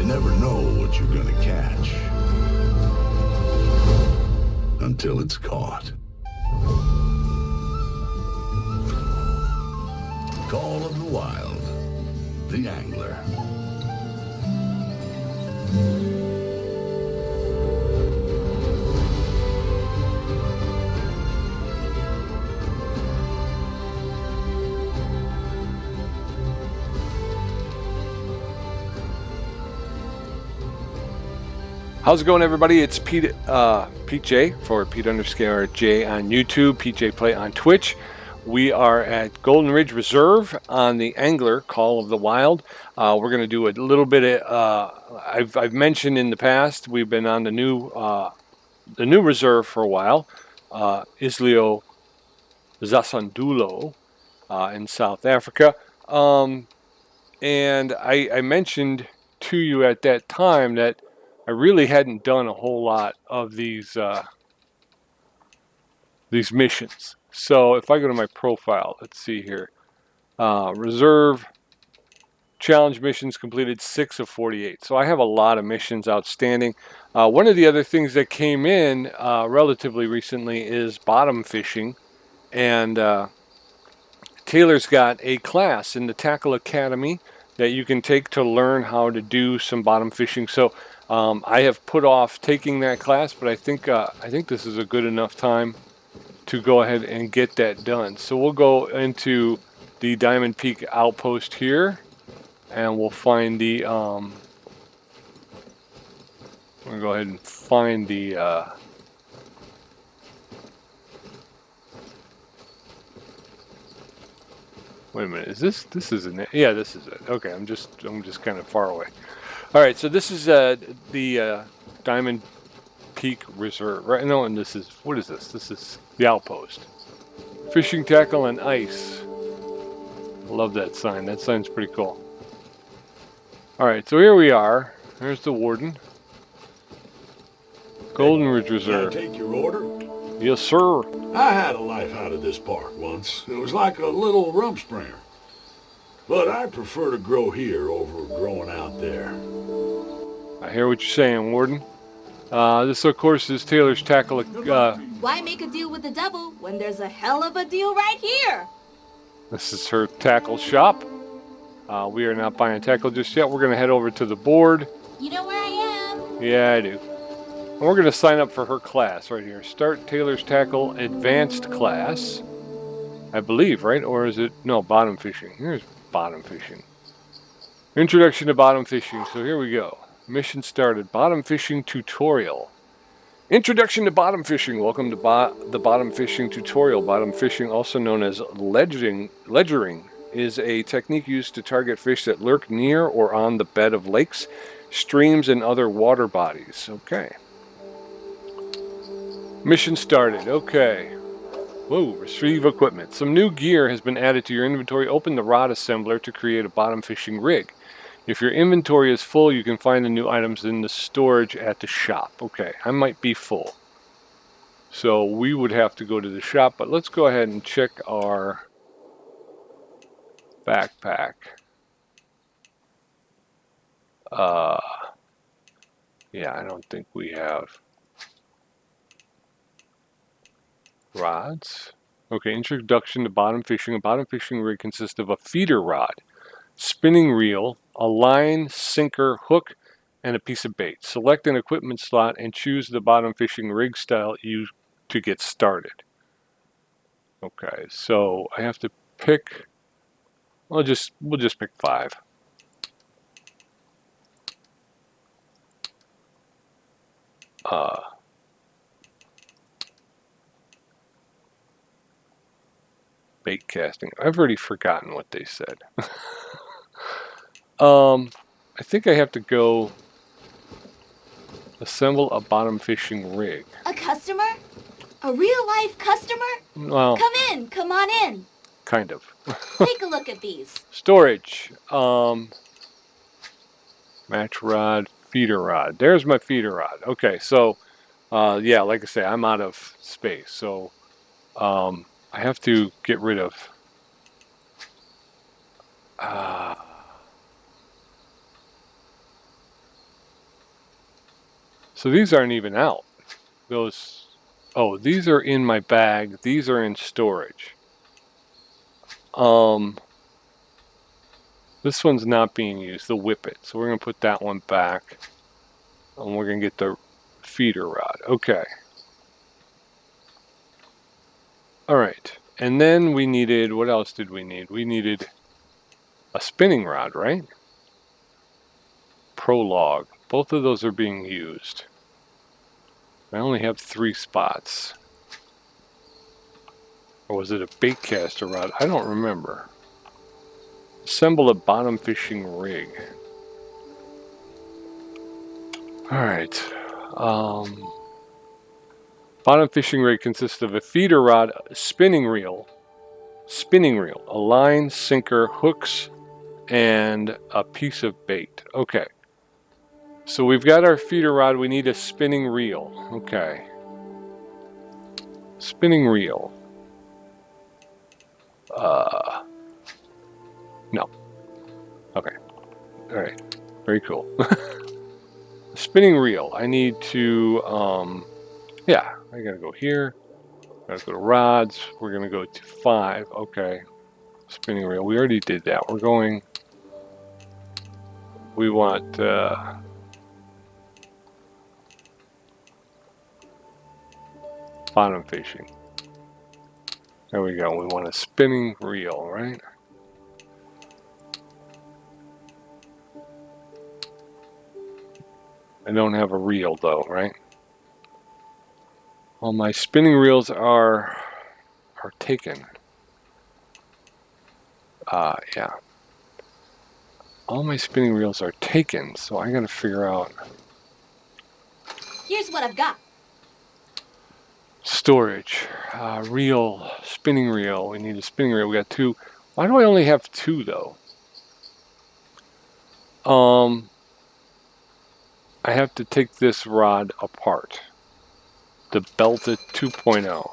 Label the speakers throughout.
Speaker 1: You never know what you're gonna catch until it's caught. Call of the Wild, the angler.
Speaker 2: How's it going, everybody? It's Pete J for Pete_J on YouTube, PJ Play on Twitch. We are at Golden Ridge Reserve on the Angler Call of the Wild. We're going to do a little bit of. I've mentioned in the past we've been on the new reserve for a while, Islio Zasandulo in South Africa, and I mentioned to you at that time that I really hadn't done a whole lot of these missions. So if I go to my profile, let's see here. Reserve challenge missions completed 6 of 48. So I have a lot of missions outstanding. One of the other things that came in relatively recently is bottom fishing. And Taylor's got a class in the Tackle Academy that you can take to learn how to do some bottom fishing. So I have put off taking that class, but I think this is a good enough time to go ahead and get that done. So we'll go into the Diamond Peak outpost here, and we'll find the we'll go ahead and find the wait a minute, is this isn't it? Yeah, this is it. Okay, I'm just kind of far away. All right, so this is the Diamond Peak Reserve, right? No, and this is, what is this? This is the outpost. Fishing tackle and ice. Love that sign. That sign's pretty cool. All right, so here we are. There's the warden. Golden Ridge Reserve.
Speaker 1: Can I take your order?
Speaker 2: Yes, sir.
Speaker 1: I had a life out of this park once. It was like a little rumspringer. But I prefer to grow here over growing out there.
Speaker 2: I hear what you're saying, warden. This, of course, is Taylor's tackle.
Speaker 3: Why make a deal with the devil when there's a hell of a deal right here?
Speaker 2: This is her tackle shop. We are not buying tackle just yet. We're going to head over to the board.
Speaker 3: You know where I am?
Speaker 2: Yeah, I do. And we're going to sign up for her class right here. Start Taylor's Tackle Advanced class. I believe, right? Or is it? No, bottom fishing. Here's bottom fishing. Introduction to bottom fishing. So here we go. Mission started. Bottom fishing tutorial. Introduction to bottom fishing. Welcome to the bottom fishing tutorial. Bottom fishing, also known as ledgering, is a technique used to target fish that lurk near or on the bed of lakes, streams, and other water bodies. Okay. Mission started. Okay. Whoa, retrieve equipment. Some new gear has been added to your inventory. Open the rod assembler to create a bottom fishing rig. If your inventory is full, you can find the new items in the storage at the shop. Okay, I might be full. So we would have to go to the shop, but let's go ahead and check our backpack. Yeah, I don't think we have rods. Okay, introduction to bottom fishing. A bottom fishing rig consists of a feeder rod, spinning reel, a line, sinker, hook, and a piece of bait. Select an equipment slot and choose the bottom fishing rig style used to get started. Okay, so I have to pick. We'll just pick 5. Bait casting. I've already forgotten what they said. I think I have to go assemble a bottom fishing rig.
Speaker 3: A customer? A real-life customer?
Speaker 2: Well,
Speaker 3: Come on in.
Speaker 2: kind of.
Speaker 3: Take a look at these.
Speaker 2: Storage. Match rod, feeder rod. There's my feeder rod. Okay, so yeah, like I say, I'm out of space. So I have to get rid of So these aren't even out. Those, oh, these are in my bag. These are in storage. This one's not being used, the whippet. So we're going to put that one back. And we're going to get the feeder rod. Okay. All right. And then we needed, what else did we need? We needed a spinning rod, right? Prologue. Both of those are being used. I only have 3 spots. Or was it a bait caster rod? I don't remember. Assemble a bottom fishing rig. Alright. Bottom fishing rig consists of a feeder rod, a spinning reel, a line, sinker, hooks, and a piece of bait. Okay. So we've got our feeder rod. We need a spinning reel. Okay. Spinning reel. No. Okay. Alright. Very cool. Spinning reel. I need to, yeah, I gotta go here. Gotta go to rods. We're gonna go to 5. Okay. Spinning reel. We already did that. We're going, we want, bottom fishing. There we go. We want a spinning reel, right? I don't have a reel though, right? Well, my spinning reels are taken. Yeah. All my spinning reels are taken, so I gotta figure out
Speaker 3: Here's what I've got.
Speaker 2: storage. Reel, spinning reel. We need a spinning reel. We got 2. Why do I only have 2 though? I have to take this rod apart. The Belta 2.0.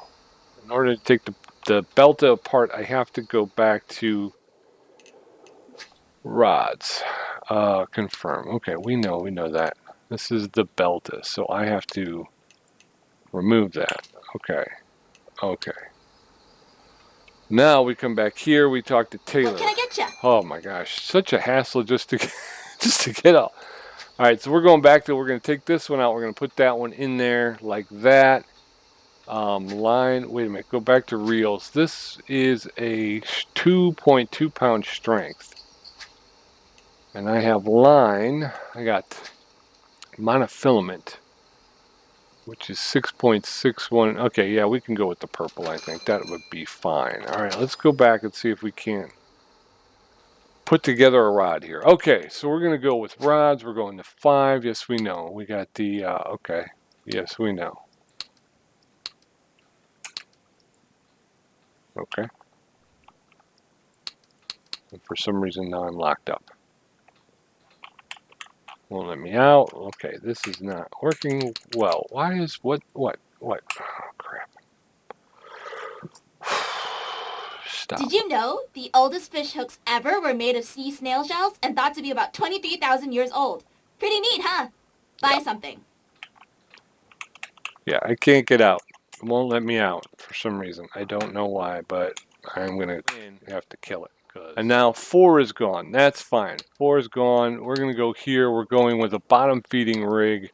Speaker 2: In order to take the Belta apart, I have to go back to rods. Confirm. Okay, we know that. This is the Belta, so I have to remove that. Okay. Okay. Now we come back here. We talk to Taylor.
Speaker 3: What can I get you?
Speaker 2: Oh my gosh, such a hassle just to just to get out. All right, so we're going back to. We're going to take this one out. We're going to put that one in there like that. Line. Wait a minute. Go back to reels. This is a 2.2 pound strength, and I have line. I got monofilament, which is 6.61. Okay, yeah, we can go with the purple. I think that would be fine. All right, let's go back and see if we can put together a rod here. Okay, so we're going to go with rods. We're going to 5. Yes, we know. We got the, okay. Yes, we know. Okay. And for some reason now I'm locked up. Won't let me out. Okay, this is not working well. Why is, what? Oh, crap. Stop.
Speaker 3: Did you know the oldest fish hooks ever were made of sea snail shells and thought to be about 23,000 years old? Pretty neat, huh? Buy something.
Speaker 2: Yeah, I can't get out. It won't let me out for some reason. I don't know why, but I'm going to have to kill it. And now 4 is gone. That's fine. 4 is gone. We're going to go here. We're going with a bottom feeding rig.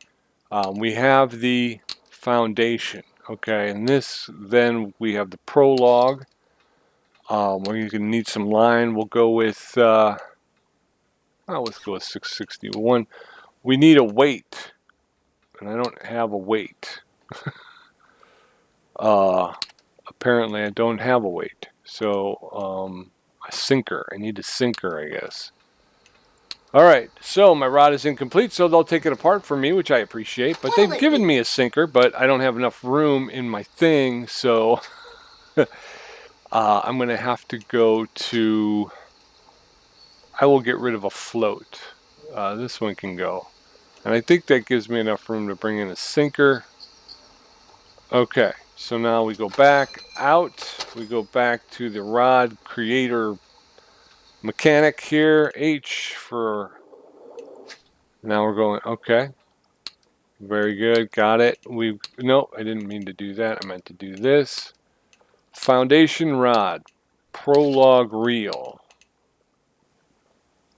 Speaker 2: We have the foundation. Okay, and this, then we have the prologue. We're going to need some line. We'll go with, let's go with 661. We need a weight, and I don't have a weight. Apparently I don't have a weight. So, a sinker. I need a sinker, I guess. Alright, so my rod is incomplete, so they'll take it apart for me, which I appreciate. But they've given me a sinker, but I don't have enough room in my thing, so I'm going to have to go to... I will get rid of a float. This one can go. And I think that gives me enough room to bring in a sinker. Okay, so now we go back out. We go back to the rod creator mechanic here. H for... Now we're going, okay. Very good. Got it. No, I didn't mean to do that. I meant to do this. Foundation rod, prologue reel,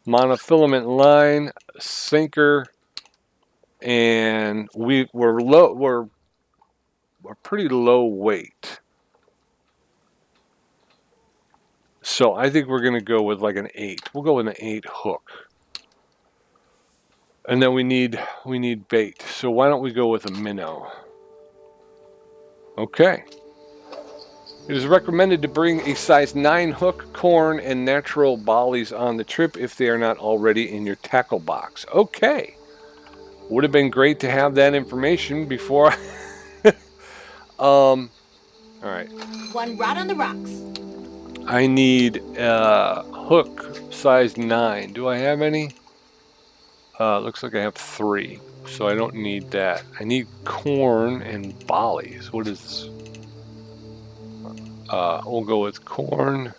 Speaker 2: monofilament line, sinker, and we're pretty low weight. So I think we're gonna go with like an 8. We'll go with an 8 hook. And then we need bait. So why don't we go with a minnow? Okay. It is recommended to bring a size 9 hook, corn, and natural bollies on the trip if they are not already in your tackle box. Okay. Would have been great to have that information before. All right.
Speaker 3: One rod on the rocks.
Speaker 2: I need hook size 9. Do I have any? Looks like I have 3. So I don't need that. I need corn and bollies. What is this? We'll go with corn.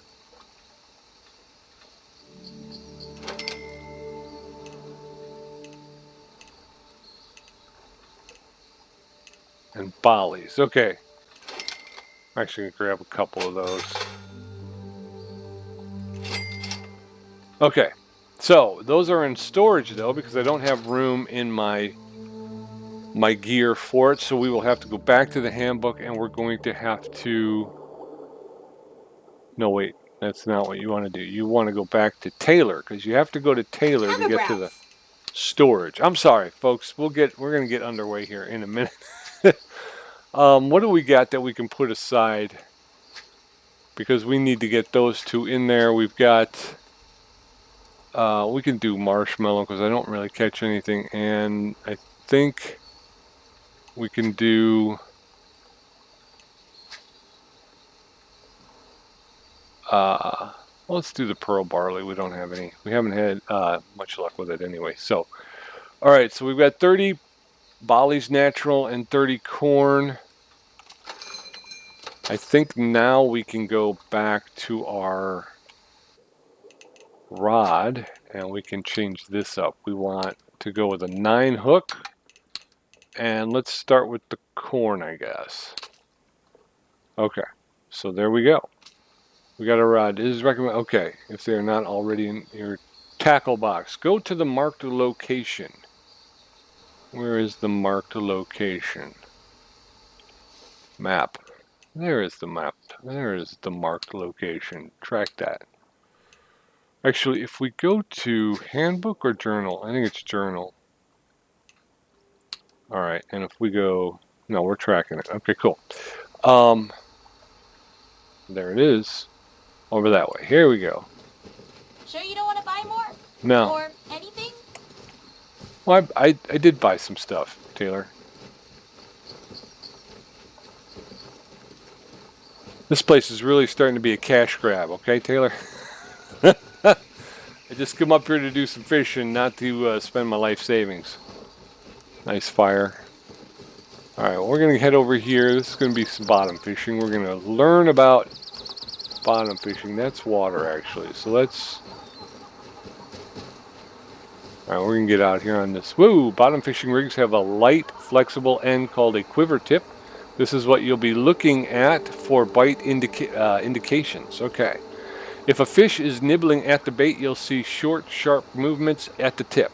Speaker 2: And bollies. Okay. I'm actually going to grab a couple of those. Okay. So, those are in storage though because I don't have room in my gear for it. So we will have to go back to the handbook and we're going to have to... No, wait. That's not what you want to do. You want to go back to Taylor because you have to go to Taylor to get to the storage. I'm sorry, folks. We're going to get underway here in a minute. What do we got that we can put aside? Because we need to get those two in there. We've got... we can do marshmallow because I don't really catch anything. And I think we can do... let's do the pearl barley. We don't have any. We haven't had much luck with it anyway. So, all right. So we've got 30 bollies natural and 30 corn. I think now we can go back to our rod and we can change this up. We want to go with a 9 hook. And let's start with the corn, I guess. Okay. So there we go. We got a rod. It is recommended. Okay, if they are not already in your tackle box, go to the marked location. Where is the marked location? Map. There is the map. There is the marked location. Track that. Actually, if we go to handbook or journal, I think it's journal. All right, and if we go, no, we're tracking it. Okay, cool. There it is. Over that way. Here we go.
Speaker 3: Sure you don't want to buy more?
Speaker 2: No.
Speaker 3: Or anything?
Speaker 2: Well, I did buy some stuff, Taylor. This place is really starting to be a cash grab, okay, Taylor? I just come up here to do some fishing, not to spend my life savings. Nice fire. Alright, well, we're going to head over here. This is going to be some bottom fishing. We're going to learn about bottom fishing. That's water, actually. So let's... Alright, we're going to get out here on this. Woo! Bottom fishing rigs have a light, flexible end called a quiver tip. This is what you'll be looking at for bite indications. Okay. If a fish is nibbling at the bait, you'll see short, sharp movements at the tip.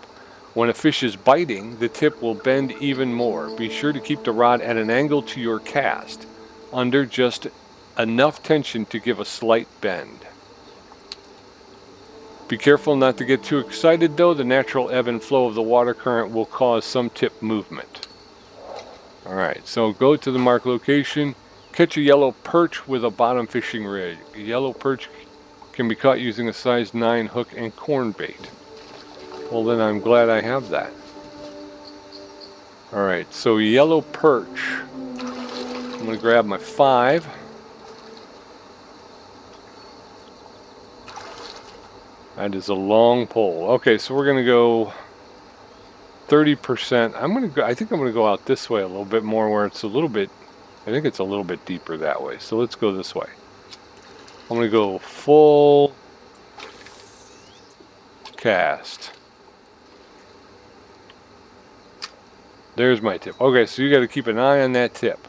Speaker 2: When a fish is biting, the tip will bend even more. Be sure to keep the rod at an angle to your cast, under just enough tension to give a slight bend. Be careful not to get too excited though. The natural ebb and flow of the water current will cause some tip movement. Alright, so go to the marked location. Catch a yellow perch with a bottom fishing rig. A yellow perch can be caught using a size 9 hook and corn bait. Well, then I'm glad I have that. Alright, so yellow perch. I'm going to grab my 5. That is a long pole. Okay, so we're going to go 30%. I think I'm going to go out this way a little bit more where it's a little bit, I think it's a little bit deeper that way. So let's go this way. I'm going to go full cast. There's my tip. Okay, so you got to keep an eye on that tip.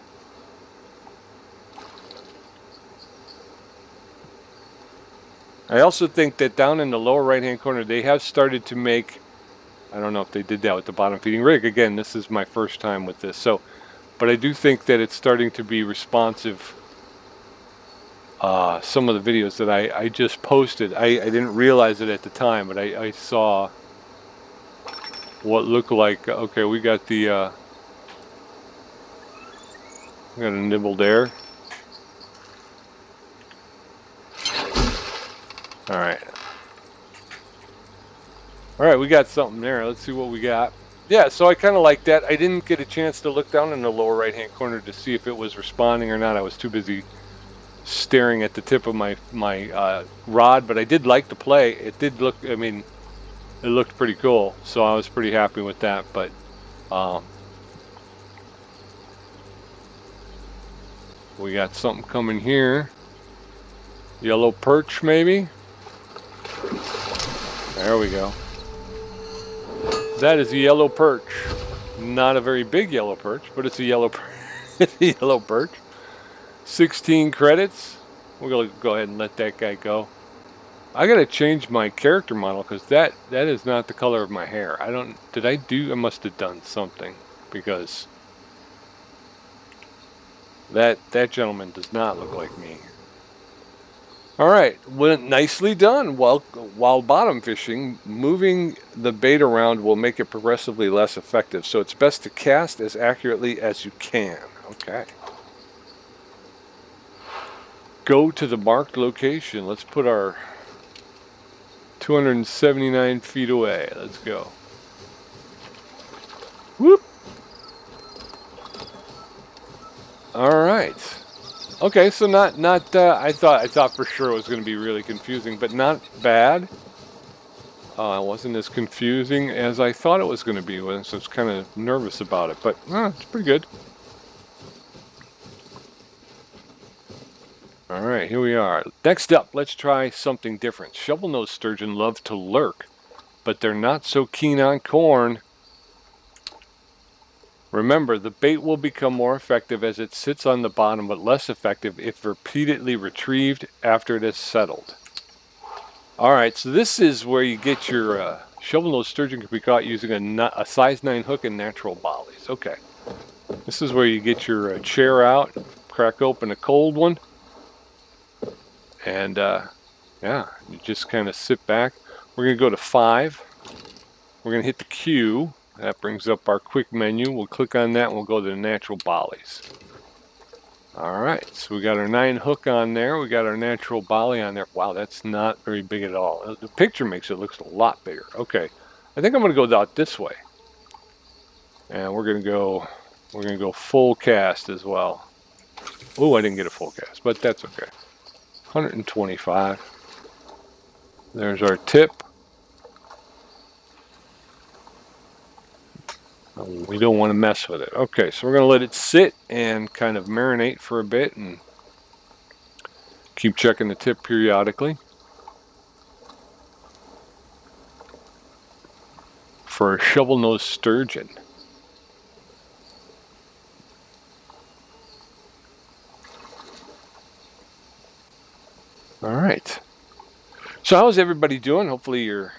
Speaker 2: I also think that down in the lower right-hand corner, they have started to make, I don't know if they did that with the bottom feeding rig. Again, this is my first time with this. So, but I do think that it's starting to be responsive. Some of the videos that I just posted, I didn't realize it at the time, but I saw what looked like, okay, we got the, we got a nibble there. All right. All right, we got something there. Let's see what we got. Yeah, so I kind of like that. I didn't get a chance to look down in the lower right-hand corner to see if it was responding or not. I was too busy staring at the tip of my rod, but I did like the play. It did look, I mean, it looked pretty cool, so I was pretty happy with that. But we got something coming here. Yellow perch, maybe. There we go. That is a yellow perch. Not a very big yellow perch, but it's a yellow it's a yellow perch. 16 credits. We're gonna go ahead and let that guy go. I gotta change my character model because that is not the color of my hair. I don't. Did I do? I must have done something because that gentleman does not look like me. All right, well, nicely done. While bottom fishing, moving the bait around will make it progressively less effective. So it's best to cast as accurately as you can. Okay. Go to the marked location. Let's put our 279 feet away. Let's go. Whoop. All right. Okay, so not. I thought for sure it was going to be really confusing, but not bad. It wasn't as confusing as I thought it was going to be, so I was kind of nervous about it. But it's pretty good. All right, here we are. Next up, let's try something different. Shovel-nosed sturgeon love to lurk, but they're not so keen on corn. Remember, the bait will become more effective as it sits on the bottom, but less effective if repeatedly retrieved after it has settled. All right, so this is where you get your shovel-nosed sturgeon can be caught using a size 9 hook and natural bollies. Okay, this is where you get your chair out, crack open a cold one, and yeah, you just kind of sit back. We're going to go to 5. We're going to hit the Q. That brings up our quick menu. We'll click on that and we'll go to the natural bollies. All right, so we got our 9 hook on there. We got our natural bolly on there. Wow, that's not very big at all. The picture makes it look a lot bigger. Okay, I think I'm going to go out this way. And we're going to go full cast as well. Oh, I didn't get a full cast, but that's okay. 125. There's our tip. We don't want to mess with it. Okay, so we're going to let it sit and kind of marinate for a bit and keep checking the tip periodically for a shovel-nosed sturgeon. All right. So how's everybody doing? Hopefully you're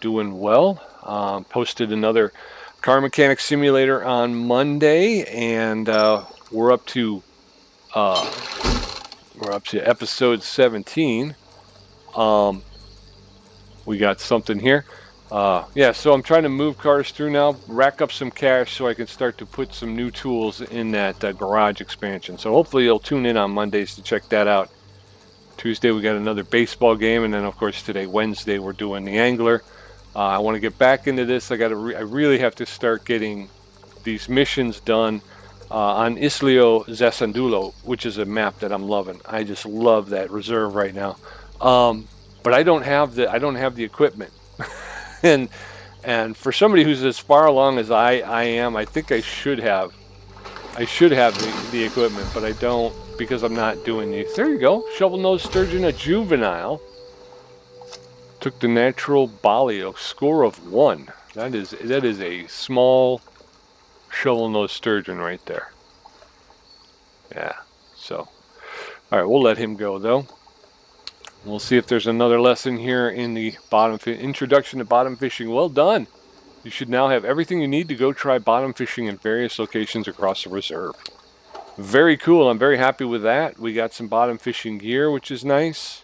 Speaker 2: doing well. Posted another car mechanic simulator on Monday, and we're up to episode 17. We got something here. Yeah, so I'm trying to move cars through now, rack up some cash so I can start to put some new tools in that garage expansion. So hopefully you'll tune in on Mondays to check that out. Tuesday we got another baseball game, and then of course today, Wednesday, we're doing the angler. I want to get back into this. I really have to start getting these missions done on Islio Zasandulo, which is a map that I'm loving. I just love that reserve right now. But I don't have the equipment, and for somebody who's as far along as I am, I think I should have the equipment, but I don't because I'm not doing these. There you go, shovel-nosed sturgeon, a juvenile. Took the natural bolly, a score of 1. That is a small shoveling those sturgeon right there. Yeah, so. All right, we'll let him go, though. We'll see if there's another lesson here in the introduction to bottom fishing. Well done. You should now have everything you need to go try bottom fishing in various locations across the reserve. Very cool. I'm very happy with that. We got some bottom fishing gear, which is nice.